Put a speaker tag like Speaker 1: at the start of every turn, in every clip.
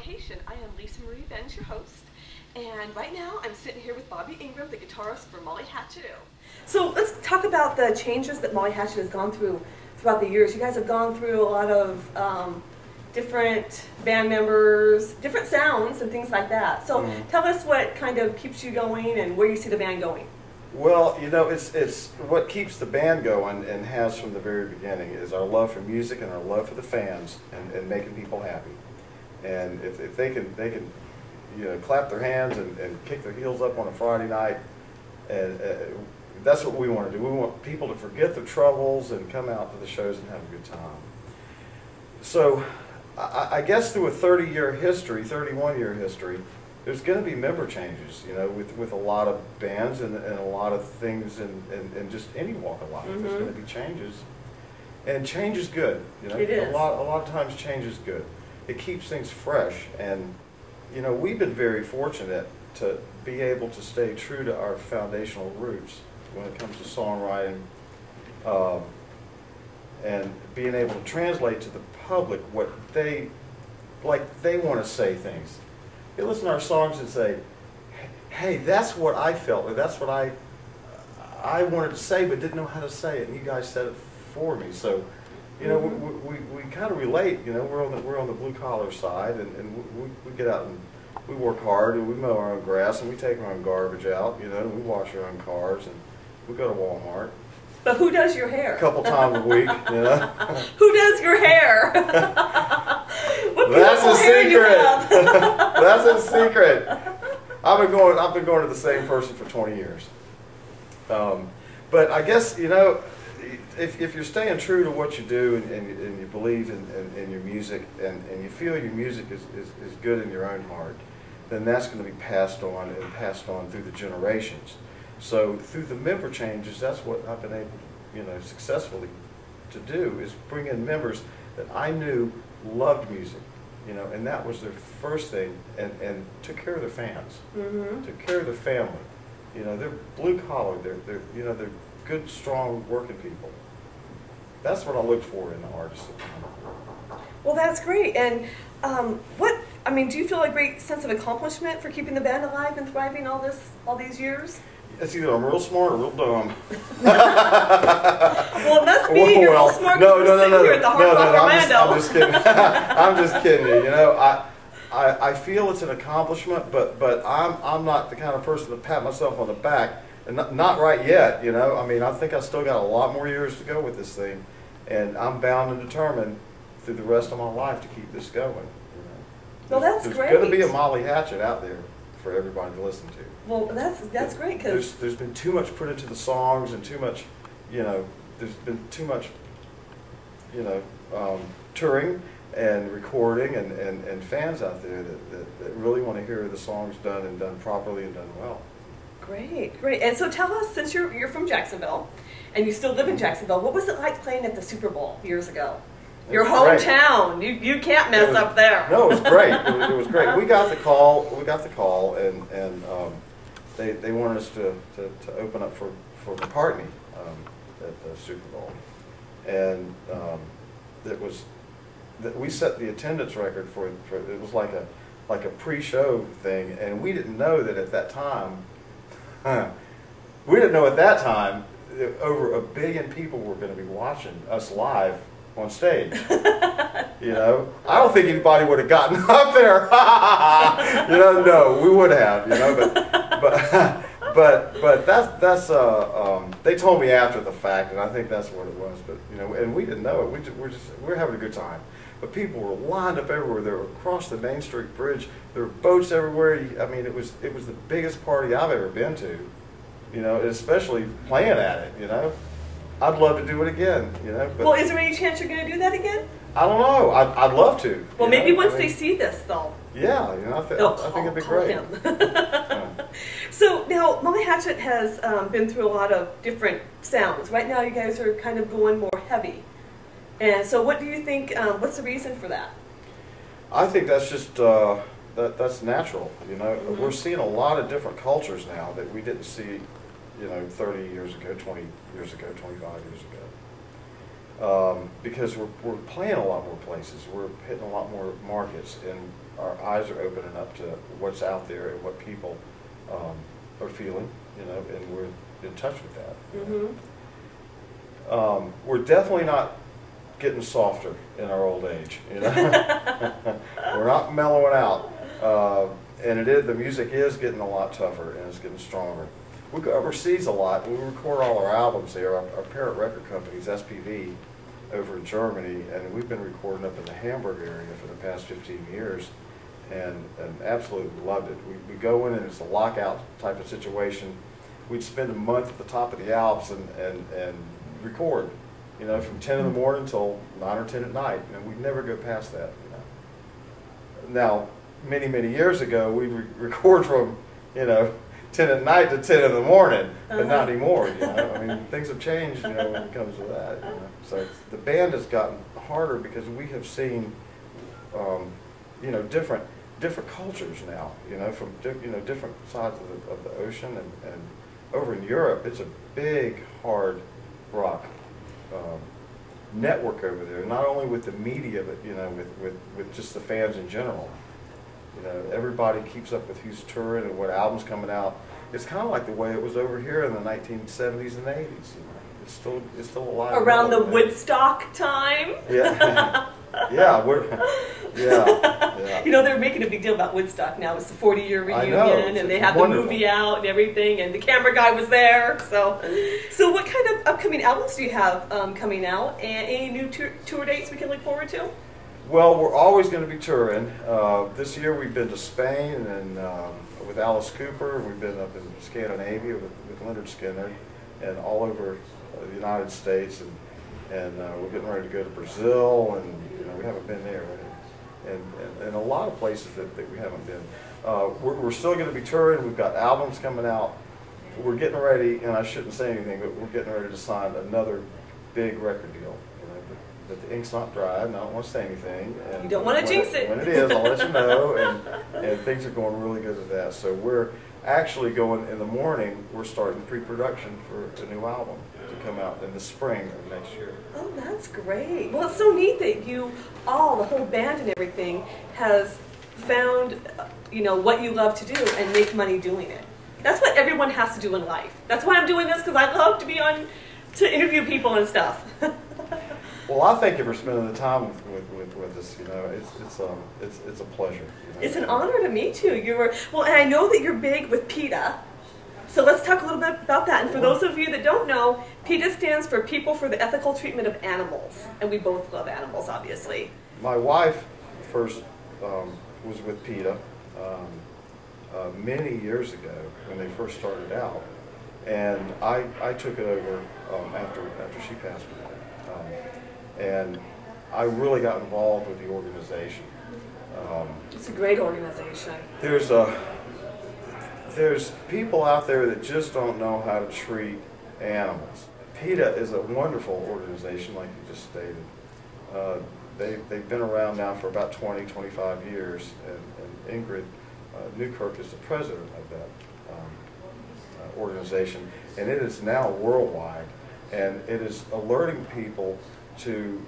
Speaker 1: location. I am Lisa Marie Benz, your host, and right now I'm sitting here with Bobby Ingram, the guitarist for Molly Hatchet. So let's talk about the changes that Molly Hatchet has gone through throughout the years. You guys have gone through a lot of different band members, different sounds and things like that. So tell us what kind of keeps you going and where you see the band going.
Speaker 2: Well, you know, it's what keeps the band going and has from the very beginning is our love for music and our love for the fans and making people happy. And if they can you know, clap their hands and kick their heels up on a Friday night, and that's what we want to do. We want people to forget their troubles and come out to the shows and have a good time. So I guess through a 30-year history, 31-year history, there's going to be member changes, you know, with a lot of bands and a lot of things in just any walk of life. There's going to be changes, and change is good. You know,
Speaker 1: it is.
Speaker 2: A lot of times change is good. It keeps things fresh, and you know, we've been very fortunate to be able to stay true to our foundational roots when it comes to songwriting, and being able to translate to the public what they want to say things. They listen to our songs and say, hey, that's what I felt, or that's what I wanted to say but didn't know how to say it, and you guys said it for me. So, you know, we kind of relate. You know, we're on the blue collar side, and we get out and we work hard, and we mow our own grass, and we take our own garbage out. You know, we wash our own cars, and we go to Walmart.
Speaker 1: But who does your hair?
Speaker 2: A couple times a week, you know.
Speaker 1: Who does your hair? What
Speaker 2: That's a
Speaker 1: hair
Speaker 2: secret.
Speaker 1: You have?
Speaker 2: That's a secret. I've been going to the same person for 20 years. But I guess, you know, if you're staying true to what you do and you believe in your music and you feel your music is good in your own heart, then that's going to be passed on through the generations. So through the member changes, that's what I've been able, you know, successfully to do, is bring in members that I knew loved music, you know, and that was their first thing, and took care of their fans, took care of their family. You know, they're blue collar, they're you know, they're good, strong, working people. That's what I look for in the artists.
Speaker 1: Well, that's great. And I mean, do you feel a great sense of accomplishment for keeping the band alive and thriving all these years?
Speaker 2: It's either I'm real smart or real dumb.
Speaker 1: Well, it must be you're real smart because we're sitting here at the Hard Rock Orlando.
Speaker 2: I'm just kidding. I'm just kidding you. You know, I feel it's an accomplishment, but I'm not the kind of person to pat myself on the back, and not right yet. You know, I mean, I think I still got a lot more years to go with this thing, and I'm bound and determined through the rest of my life to keep this going. You know?
Speaker 1: Well, that's great.
Speaker 2: There's going to be a Molly Hatchet out there for everybody to listen to.
Speaker 1: Well, that's great, because
Speaker 2: there's been too much put into the songs, and too much, you know, there's been too much, you know, touring and recording and fans out there that really want to hear the songs done and done properly and done well.
Speaker 1: Great, great. And so tell us, since you're from Jacksonville and you still live in Jacksonville, what was it like playing at the Super Bowl years ago? Your hometown. You can't mess up there.
Speaker 2: No, it was great. It was great. We got the call, and they wanted us to open up for McCartney at the Super Bowl, and we set the attendance record for it was like a pre-show thing, and we didn't know that at that time. We didn't know at that time that over 1 billion people were going to be watching us live on stage. You know, I don't think anybody would have gotten up there. You know, no, we would have. You know, but that's they told me after the fact, and I think that's what it was. But you know, and we didn't know it. We're having a good time. But people were lined up everywhere. They were across the Main Street Bridge. There were boats everywhere. I mean, it was the biggest party I've ever been to. You know, especially playing at it. You know, I'd love to do it again. You know. But
Speaker 1: well, is there any chance you're going to do that again?
Speaker 2: I don't know. I'd love to.
Speaker 1: Well, maybe once they see this, though.
Speaker 2: Yeah, you know, I think it'd be great.
Speaker 1: So now, Molly Hatchet has been through a lot of different sounds. Right now, you guys are kind of going more heavy. And so, what do you think? What's the reason for that?
Speaker 2: I think that's just that's natural. You know, we're seeing a lot of different cultures now that we didn't see, you know, 30 years ago, 20 years ago, 25 years ago. because we're playing a lot more places, we're hitting a lot more markets, and our eyes are opening up to what's out there and what people are feeling, you know, and we're in touch with that.
Speaker 1: Mm-hmm.
Speaker 2: We're definitely not getting softer in our old age, you know. We're not mellowing out, and the music is getting a lot tougher and it's getting stronger. We go overseas a lot. We record all our albums there. Our parent record company is SPV over in Germany, and we've been recording up in the Hamburg area for the past 15 years, and absolutely loved it. We go in and it's a lockout type of situation. We'd spend a month at the top of the Alps and record, you know, from 10 in the morning until 9 or 10 at night, and we'd never go past that, you know. Now, many years ago, we'd record from, you know, 10 at night to 10 in the morning, but not anymore, you know. I mean, things have changed, you know, when it comes to that, you know. So the band has gotten harder because we have seen, you know, different cultures now, you know, from different sides of the ocean, and over in Europe, it's a big, hard rock network over there, not only with the media, but, you know, with just the fans in general. You know, everybody keeps up with who's touring and what album's coming out. It's kind of like the way it was over here in the 1970s and 80s. You know? It's still alive.
Speaker 1: Around the Woodstock time.
Speaker 2: Yeah, yeah, yeah.
Speaker 1: You know, they're making a big deal about Woodstock now. It's the 40-year reunion, and they have
Speaker 2: wonderful.
Speaker 1: The movie out and everything, and the camera guy was there. So what kind of upcoming albums do you have coming out, and any new tour dates we can look forward to?
Speaker 2: Well, we're always going to be touring. This year we've been to Spain and with Alice Cooper. We've been up in Scandinavia with Leonard Skinner, and all over the United States, and we're getting ready to go to Brazil, and you know, we haven't been there, and a lot of places that we haven't been. We're still going to be touring. We've got albums coming out. We're getting ready, and I shouldn't say anything, but we're getting ready to sign another big record deal. But the ink's not dry, and I don't want to say anything. And
Speaker 1: you don't want to jinx it.
Speaker 2: When it is, I'll let you know, and things are going really good with that. So we're actually going, in the morning, we're starting pre-production for a new album to come out in the spring of next year.
Speaker 1: Oh, that's great. Well, it's so neat that the whole band and everything, has found, you know, what you love to do and make money doing it. That's what everyone has to do in life. That's why I'm doing this, because I love to be to interview people and stuff.
Speaker 2: Well, I thank you for spending the time with us. You know, it's a pleasure. You know?
Speaker 1: It's an honor to meet you. And I know that you're big with PETA. So let's talk a little bit about that. And for those of you that don't know, PETA stands for People for the Ethical Treatment of Animals, and we both love animals, obviously.
Speaker 2: My wife first was with PETA many years ago when they first started out, and I took it over after she passed away. And I really got involved with the organization.
Speaker 1: It's a great organization.
Speaker 2: There's people out there that just don't know how to treat animals. PETA is a wonderful organization, like you just stated. They've been around now for about 25 years, and Ingrid Newkirk is the president of that organization, and it is now worldwide, and it is alerting people to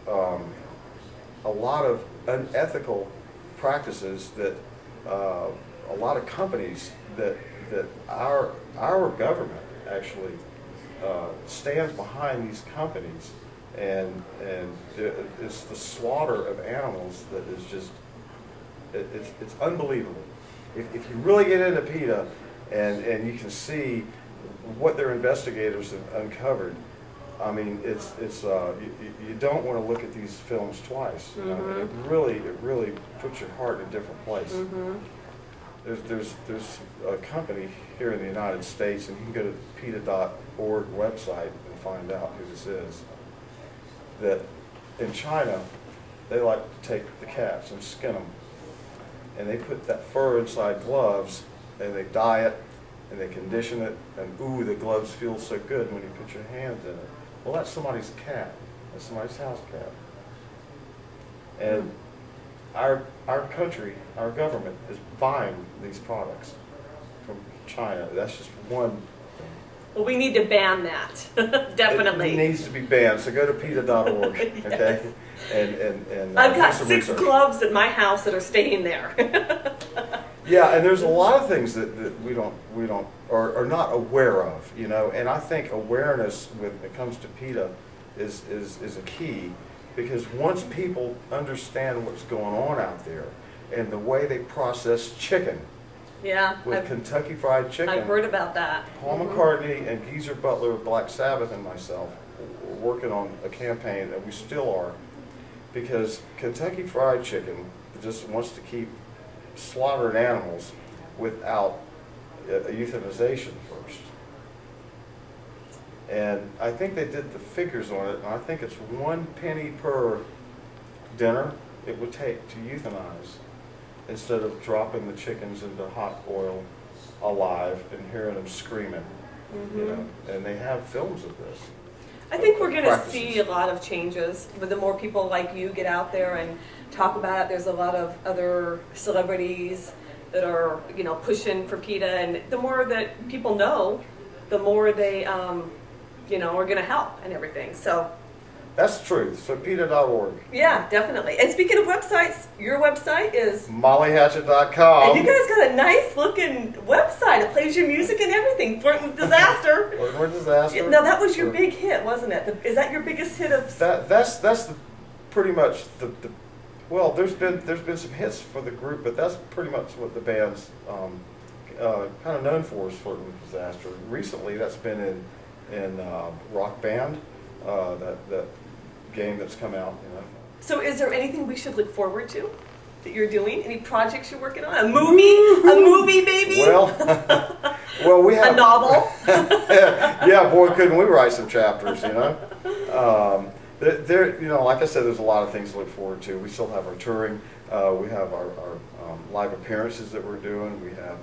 Speaker 2: a lot of unethical practices that a lot of companies that our government actually stands behind these companies, and it's the slaughter of animals that is just it's unbelievable. If you really get into PETA and you can see what their investigators have uncovered, I mean, you don't want to look at these films twice. You know? It really puts your heart in a different place. There's a company here in the United States, and you can go to the PETA.org website and find out who this is. That in China, they like to take the cats and skin them, and they put that fur inside gloves, and they dye it, and they condition it, and ooh, the gloves feel so good when you put your hands in it. Well, that's somebody's cat. That's somebody's house cat. And our country, our government, is buying these products from China. That's just one thing.
Speaker 1: Well, we need to ban that. Definitely.
Speaker 2: It needs to be banned. So go to PETA.org.
Speaker 1: Yes.
Speaker 2: Okay. And
Speaker 1: I've got
Speaker 2: do some
Speaker 1: 6
Speaker 2: research.
Speaker 1: gloves at my house that are staying there.
Speaker 2: Yeah, and there's a lot of things that we don't are not aware of, you know. And I think awareness when it comes to PETA is a key, because once people understand what's going on out there and the way they process chicken.
Speaker 1: Yeah.
Speaker 2: With Kentucky Fried Chicken.
Speaker 1: I've heard about that.
Speaker 2: Paul McCartney and Geezer Butler of Black Sabbath and myself were working on a campaign, and we still are, because Kentucky Fried Chicken just wants to keep slaughtering animals without euthanization first. And I think they did the figures on it, and I think it's 1 penny per dinner it would take to euthanize, instead of dropping the chickens into hot oil alive and hearing them screaming. You know, and they have films of this.
Speaker 1: I think we're going to see a lot of changes, but the more people like you get out there and talk about it. There's a lot of other celebrities that are, you know, pushing for PETA, and the more that people know, the more they, you know, are going to help and everything. So.
Speaker 2: That's the truth. So PETA.org.
Speaker 1: Yeah, definitely. And speaking of websites, your website is
Speaker 2: MollyHatchet.com.
Speaker 1: And you guys got a nice looking website. It plays your music and everything. Flirting with Disaster.
Speaker 2: Flirting with Disaster.
Speaker 1: No, that was your big hit, wasn't it? Is that your biggest hit of?
Speaker 2: That's the, pretty much the well. There's been some hits for the group, but that's pretty much what the band's kind of known for, is Flirting with Disaster. Recently, that's been in Rock Band. That game that's come out, you know.
Speaker 1: So is there anything we should look forward to that you're doing? Any projects you're working on? A movie, baby?
Speaker 2: Well, well, we have
Speaker 1: a novel.
Speaker 2: Yeah, boy, couldn't we write some chapters, you know? There, you know, like I said, there's a lot of things to look forward to. We still have our touring. We have our live appearances that we're doing. We have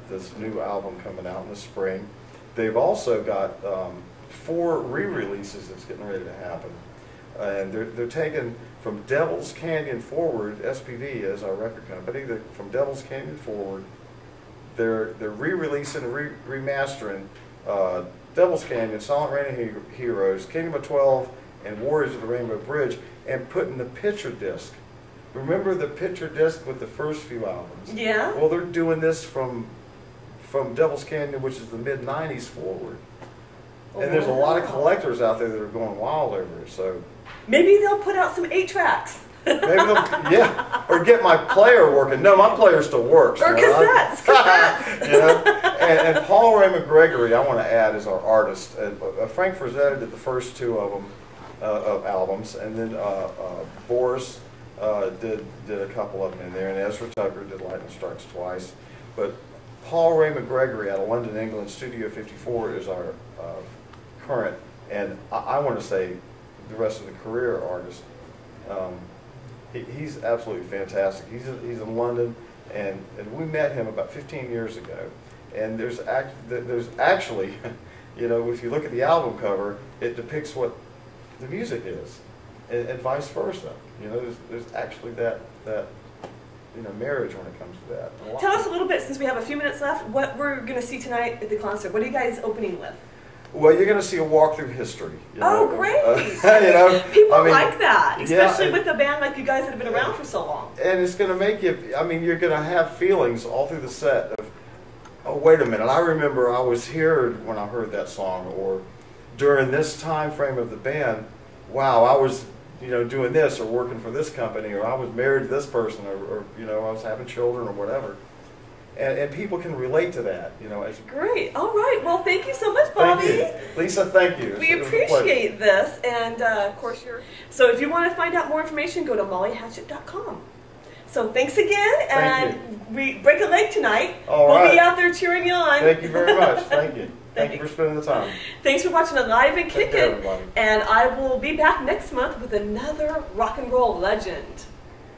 Speaker 2: this new album coming out in the spring. They've also got 4 re-releases that's getting ready to happen, and they're taking from Devil's Canyon forward. SPV is our record company. From Devil's Canyon forward, they're re-releasing and remastering Devil's Canyon, Silent Rain of Heroes, Kingdom of 12, and Warriors of the Rainbow Bridge, and putting the picture disc. Remember the picture disc with the first few albums?
Speaker 1: Yeah.
Speaker 2: Well, they're doing this from Devil's Canyon, which is the mid-90s forward. And there's a lot of collectors out there that are going wild over it. So
Speaker 1: maybe they'll put out some 8-tracks.
Speaker 2: Maybe they'll, yeah, or get my player working. No, my player still works.
Speaker 1: Or cassettes.
Speaker 2: You know, and Paul Raymond Gregory, I want to add, is our artist. Frank Frazetta did the first 2 of them, of albums, and then Boris did a couple of them in there, and Ezra Tucker did Lightning Strikes Twice. But Paul Raymond Gregory out of London, England, Studio 54 is our current, and I want to say the rest of the career artist. He's absolutely fantastic. He's in London, and we met him about 15 years ago. And there's actually, you know, if you look at the album cover, it depicts what the music is, and vice versa. You know, there's actually that you know, marriage when it comes to that.
Speaker 1: Tell us a little bit, since we have a few minutes left, what we're going to see tonight at the concert. What are you guys opening with?
Speaker 2: Well, you're going to see a walk through history. You know?
Speaker 1: Oh, great!
Speaker 2: You know,
Speaker 1: people like that, especially
Speaker 2: yeah,
Speaker 1: with a band like you guys that have been around for so long.
Speaker 2: And it's going to make you. I mean, you're going to have feelings all through the set of, oh, wait a minute. I remember I was here when I heard that song, or during this time frame of the band. Wow, I was, you know, doing this or working for this company, or I was married to this person, or you know, I was having children or whatever. And people can relate to that, you know.
Speaker 1: Great. All right. Well, thank you so much, Bobby.
Speaker 2: Thank you. Lisa, thank you.
Speaker 1: We appreciate this. And, of course, so if you want to find out more information, go to mollyhatchet.com. So thanks again. And we break a leg tonight.
Speaker 2: All right.
Speaker 1: We'll be out there cheering you on.
Speaker 2: Thank you very much. Thank you. Thank you for spending the time.
Speaker 1: Thanks for watching Alive and Kick
Speaker 2: Take care,
Speaker 1: It.
Speaker 2: everybody.
Speaker 1: And I will be back next month with another rock and roll legend.